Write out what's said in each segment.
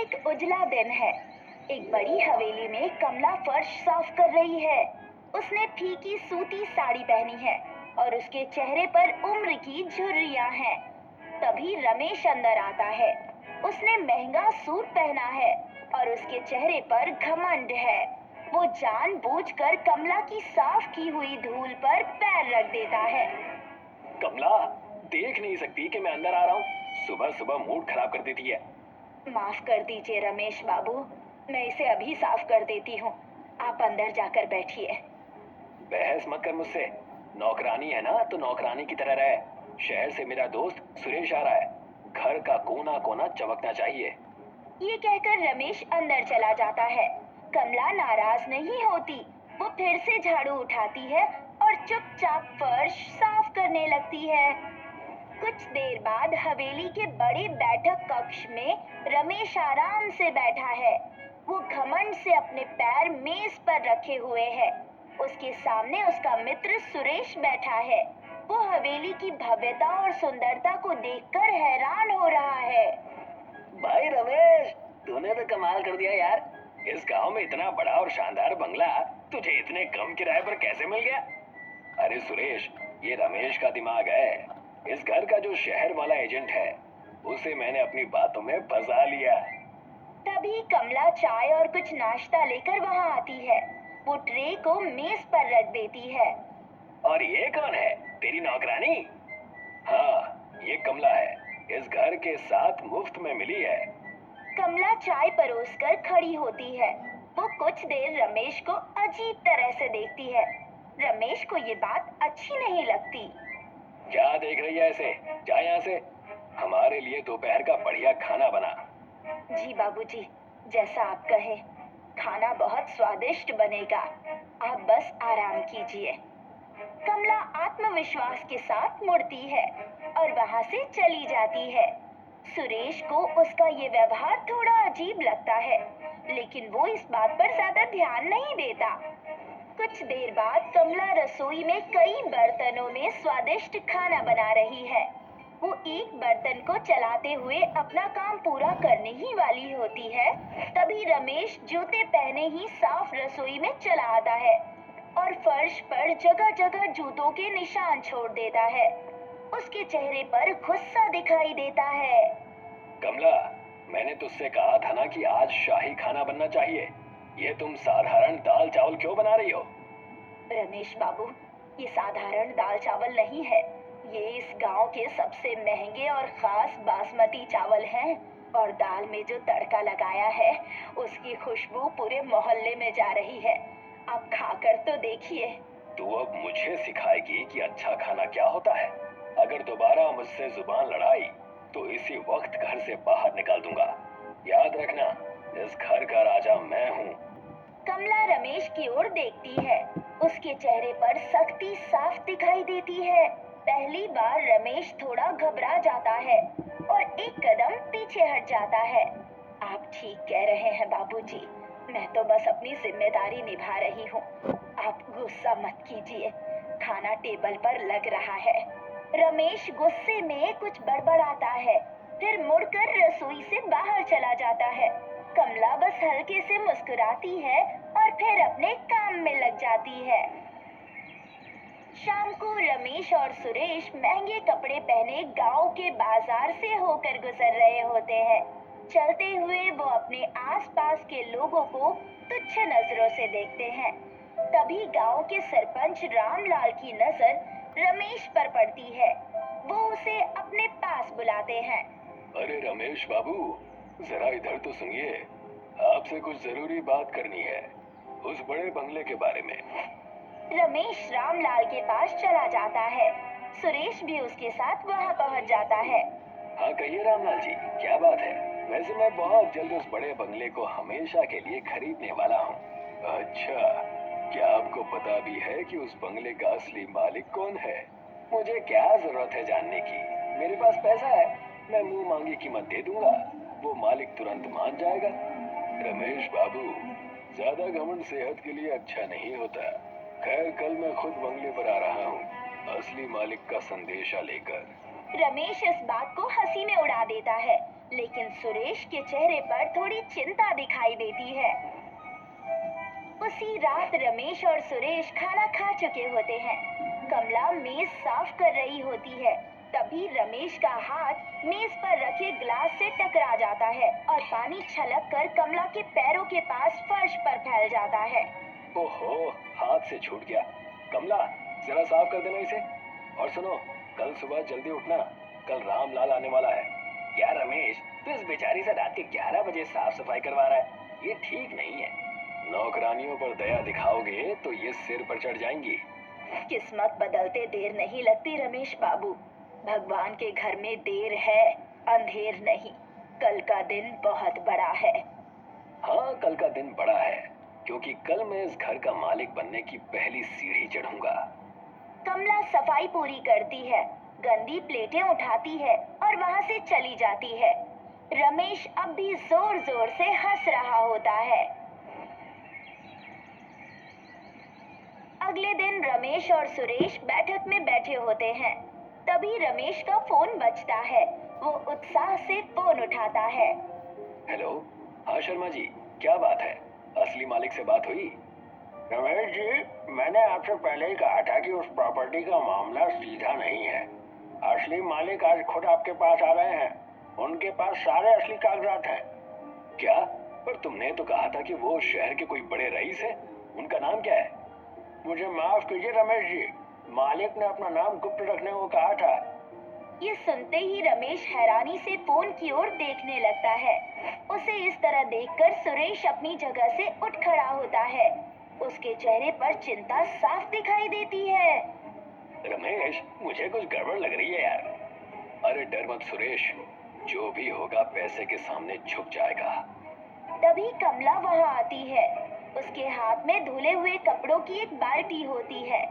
एक उजला दिन है। एक बड़ी हवेली में कमला फर्श साफ कर रही है। उसने फीकी सूती साड़ी पहनी है और उसके चेहरे पर उम्र की झुर्रियां हैं। तभी रमेश अंदर आता है। उसने महंगा सूट पहना है और उसके चेहरे पर घमंड है। वो जानबूझकर कमला की साफ की हुई धूल पर पैर रख देता है। कमला, देख नहीं सकती कि मैं अंदर आ रहा हूँ? सुबह सुबह मूड खराब कर देती है। माफ कर दीजिए रमेश बाबू, मैं इसे अभी साफ कर देती हूँ। आप अंदर जाकर बैठिए। बहस मत कर मुझसे। नौकरानी है ना तो नौकरानी की तरह रहे। शहर से मेरा दोस्त सुरेश आ रहा है। घर का कोना कोना चमकना चाहिए। ये कहकर रमेश अंदर चला जाता है। कमला नाराज नहीं होती। वो फिर से झाड़ू उठाती है और चुपचाप फर्श साफ करने लगती है। कुछ देर बाद हवेली के बड़े बैठक कक्ष में रमेश आराम से बैठा है। वो घमंड से अपने पैर मेज पर रखे हुए है। उसके सामने उसका मित्र सुरेश बैठा है। वो हवेली की भव्यता और सुंदरता को देखकर हैरान हो रहा है। भाई रमेश, तूने तो कमाल कर दिया यार। इस गांव में इतना बड़ा और शानदार बंगला तुझे इतने कम किराए पर कैसे मिल गया? अरे सुरेश, ये रमेश का दिमाग है। इस घर का जो शहर वाला एजेंट है, उसे मैंने अपनी बातों में फंसा लिया। तभी कमला चाय और कुछ नाश्ता लेकर वहाँ आती है। वो ट्रे को मेज पर रख देती है। और ये कौन है? तेरी नौकरानी? हाँ, ये कमला है। इस घर के साथ मुफ्त में मिली है। कमला चाय परोसकर खड़ी होती है। वो कुछ देर रमेश को अजीब तरह से देखती है। रमेश को ये बात अच्छी नहीं लगती। क्या देख रही है ऐसे? जा यहाँ से। हमारे लिए दोपहर का बढ़िया खाना बना। जी बाबूजी, जैसा आप कहे। खाना बहुत स्वादिष्ट बनेगा। आप बस आराम कीजिए। कमला आत्मविश्वास के साथ मुड़ती है और वहाँ से चली जाती है। सुरेश को उसका ये व्यवहार थोड़ा अजीब लगता है, लेकिन वो इस बात पर ज्यादा ध्यान नहीं देता। कुछ देर बाद कमला रसोई में कई बर्तनों में स्वादिष्ट खाना बना रही है। वो एक बर्तन को चलाते हुए अपना काम पूरा करने ही वाली होती है। तभी रमेश जूते पहने ही साफ रसोई में चला आता है और फर्श पर जगह जगह जूतों के निशान छोड़ देता है। उसके चेहरे पर गुस्सा दिखाई देता है। कमला, मैंने तुझसे कहा था ना कि आज शाही खाना बनना चाहिए। ये तुम साधारण दाल चावल क्यों बना रही हो? रमेश बाबू, ये साधारण दाल चावल नहीं है। ये इस गांव के सबसे महंगे और खास बासमती चावल हैं और दाल में जो तड़का लगाया है उसकी खुशबू पूरे मोहल्ले में जा रही है। आप खाकर तो देखिए। तू अब मुझे सिखाएगी कि अच्छा खाना क्या होता है? अगर दोबारा मुझसे जुबान लड़ाई तो इसी वक्त घर से बाहर निकाल दूंगा। याद रखना, इस घर का राजा मैं हूँ। कमला रमेश की ओर देखती है। उसके चेहरे पर सख्ती साफ दिखाई देती है। पहली बार रमेश थोड़ा घबरा जाता है और एक कदम पीछे हट जाता है। आप ठीक कह रहे हैं बाबूजी, मैं तो बस अपनी जिम्मेदारी निभा रही हूँ। आप गुस्सा मत कीजिए, खाना टेबल पर लग रहा है। रमेश गुस्से में कुछ बड़बड़ाता है, फिर मुड़कर रसोई से बाहर चला जाता है। कमला बस हल्के से मुस्कुराती है और फिर अपने काम में लग जाती है। शाम को रमेश और सुरेश महंगे कपड़े पहने गांव के बाजार से होकर गुजर रहे होते हैं। चलते हुए वो अपने आसपास के लोगों को तुच्छ नजरों से देखते हैं। तभी गांव के सरपंच रामलाल की नजर रमेश पर पड़ती है। वो उसे अपने पास बुलाते हैं। अरे रमेश बाबू, जरा इधर तो सुनिए। आपसे कुछ जरूरी बात करनी है, उस बड़े बंगले के बारे में। रमेश रामलाल के पास चला जाता है। सुरेश भी उसके साथ वहाँ पहुँच जाता है। हाँ कहिए रामलाल जी, क्या बात है? वैसे मैं बहुत जल्द उस बड़े बंगले को हमेशा के लिए खरीदने वाला हूँ। अच्छा, क्या आपको पता भी है कि उस बंगले का असली मालिक कौन है? मुझे क्या जरूरत है जानने की? मेरे पास पैसा है, मैं मुंह मांगी कीमत दे दूंगा। वो मालिक तुरंत मान जाएगा। रमेश बाबू, ज्यादा घमंड सेहत के लिए अच्छा नहीं होता। खैर, कल मैं खुद बंगले पर आ रहा हूँ, असली मालिक का संदेशा लेकर। रमेश इस बात को हंसी में उड़ा देता है, लेकिन सुरेश के चेहरे पर थोड़ी चिंता दिखाई देती है। उसी रात रमेश और सुरेश खाना खा चुके होते हैं। कमला मेज साफ कर रही होती है। तभी रमेश का हाथ मेज पर रखे ग्लास से टकरा जाता है और पानी छलक कर कमला के पैरों के पास फर्श पर फैल जाता है। ओहो, हाथ से छूट गया। कमला, जरा साफ कर देना इसे। और सुनो, कल सुबह जल्दी उठना, कल रामलाल आने वाला है। यार रमेश, तू इस बेचारी से रात के 11 बजे साफ सफाई करवा रहा है, ये ठीक नहीं है। नौकरानियों पर दया दिखाओगे तो ये सिर पर चढ़ जाएंगी। किस्मत बदलते देर नहीं लगती रमेश बाबू। भगवान के घर में देर है, अंधेर नहीं। कल का दिन बहुत बड़ा है। हाँ, कल का दिन बड़ा है, क्योंकि कल मैं इस घर का मालिक बनने की पहली सीढ़ी चढ़ूंगा। कमला सफाई पूरी करती है, गंदी प्लेटें उठाती है और वहाँ से चली जाती है। रमेश अब भी जोर जोर से हंस रहा होता है। अगले दिन रमेश और सुरेश बैठक में बैठे होते हैं। तभी रमेश का फोन बजता है। वो उत्साह से फोन उठाता है। हेलो, हाँ शर्मा जी, क्या बात है? असली मालिक से बात हुई? रमेश जी, मैंने आपसे पहले ही कहा था कि उस प्रॉपर्टी का मामला सीधा नहीं है। असली मालिक आज खुद आपके पास आ रहे हैं। उनके पास सारे असली कागजात हैं। क्या? पर तुमने तो कहा था कि वो शहर के कोई बड़े रईस हैं। उनका नाम क्या है? मुझे माफ कीजिए रमेश जी, मालिक ने अपना नाम गुप्त रखने को कहा था। ये सुनते ही रमेश हैरानी से फोन की ओर देखने लगता है। उसे इस तरह देखकर सुरेश अपनी जगह से उठ खड़ा होता है। उसके चेहरे पर चिंता साफ दिखाई देती है। रमेश, मुझे कुछ गड़बड़ लग रही है यार। अरे डर मत सुरेश, जो भी होगा पैसे के सामने झुक जाएगा। तभी कमला वहाँ आती है। उसके हाथ में धुले हुए कपड़ों की एक बाल्टी होती है।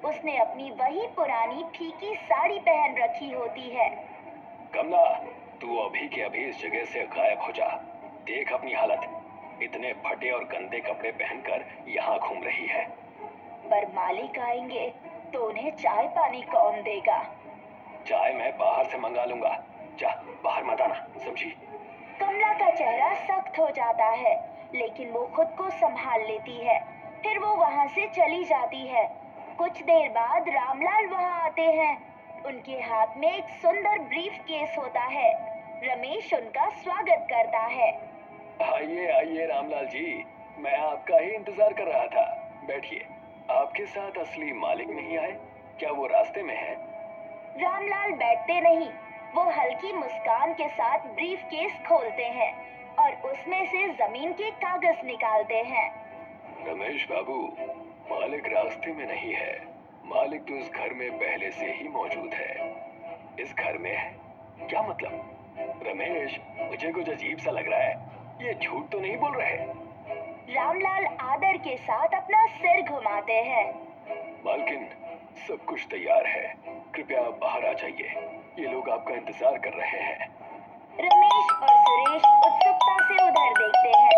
उसने अपनी वही पुरानी फीकी साड़ी पहन रखी होती है। कमला, तू अभी के अभी इस जगह से गायब हो जा। देख अपनी हालत, इतने फटे और गंदे कपड़े पहनकर यहाँ घूम रही है। पर मालिक आएंगे तो उन्हें चाय पानी कौन देगा? चाय मैं बाहर से मंगा लूंगा। जा, बाहर मत आना, समझी? कमला का चेहरा सख्त हो जाता है, लेकिन वो खुद को संभाल लेती है। फिर वो वहाँ से चली जाती है। कुछ देर बाद रामलाल वहाँ आते हैं। उनके हाथ में एक सुंदर ब्रीफ केस होता है। रमेश उनका स्वागत करता है। आइए आइए रामलाल जी, मैं आपका ही इंतजार कर रहा था। बैठिए। आपके साथ असली मालिक नहीं आए? क्या वो रास्ते में है? रामलाल बैठते नहीं, वो हल्की मुस्कान के साथ ब्रीफ केस खोलते हैं और उसमें से जमीन के कागज निकालते हैं। रमेश बाबू, मालिक रास्ते में नहीं है। मालिक तो इस घर में पहले से ही मौजूद है। इस घर में है? क्या मतलब? रमेश, मुझे कुछ अजीब सा लग रहा है। ये झूठ तो नहीं बोल रहे? रामलाल आदर के साथ अपना सिर घुमाते हैं। मालकिन, सब कुछ तैयार है, कृपया आप बाहर आ जाइए। ये लोग आपका इंतजार कर रहे हैं। रमेश और सुरेश उत्सुकता से उधर देखते हैं।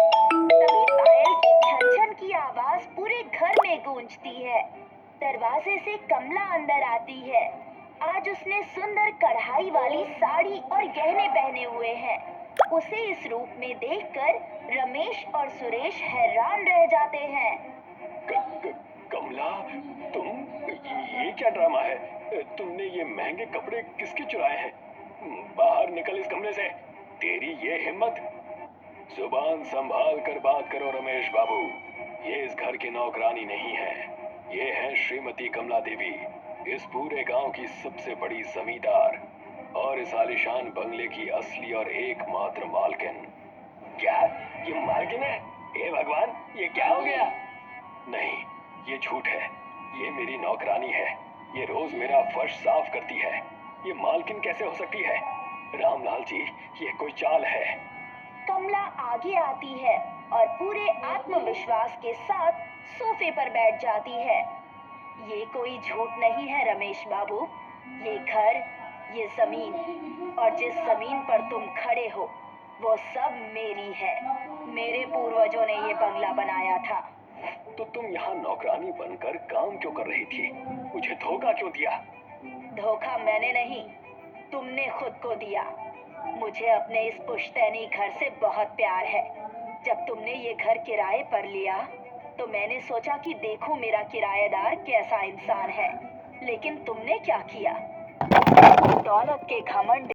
तभी पायल की छन छन की आवाज पूरे घर में गूंजती है। दरवाजे से कमला अंदर आती है। आज उसने सुंदर कढ़ाई वाली साड़ी और गहने पहने हुए हैं। उसे इस रूप में देखकर रमेश और सुरेश हैरान रह जाते हैं। कमला, तुम, ये क्या ड्रामा है? तुमने ये महंगे कपड़े किसके चुराए हैं? बाहर निकल इस कमरे से। तेरी ये हिम्मत! जुबान संभाल कर बात करो रमेश बाबू। ये इस घर की नौकरानी नहीं है। ये है श्रीमती कमला देवी, इस पूरे गांव की सबसे बड़ी जमींदार और इस आलीशान बंगले की असली और एकमात्र मालकिन। क्या ये मालकिन है? हे भगवान, ये क्या हो गया? नहीं, ये झूठ है। ये मेरी नौकरानी है। ये रोज मेरा फर्श साफ करती है। ये मालकिन कैसे हो सकती है? रामलाल जी, ये कोई चाल है। कमला आगे आती है और पूरे आत्मविश्वास के साथ सोफे पर बैठ जाती है। ये कोई झूठ नहीं है रमेश बाबू। ये घर, ये जमीन और जिस जमीन पर तुम खड़े हो वो सब मेरी है। मेरे पूर्वजों ने ये बंगला बनाया था। तो तुम यहाँ नौकरानी बनकर काम क्यों कर रही थी? मुझे धोखा क्यों दिया? धोखा मैंने नहीं, तुमने खुद को दिया। मुझे अपने इस पुश्तैनी घर से बहुत प्यार है। जब तुमने ये घर किराए पर लिया तो मैंने सोचा कि देखूं मेरा किराएदार कैसा इंसान है, लेकिन तुमने क्या किया? दौलत के घमंड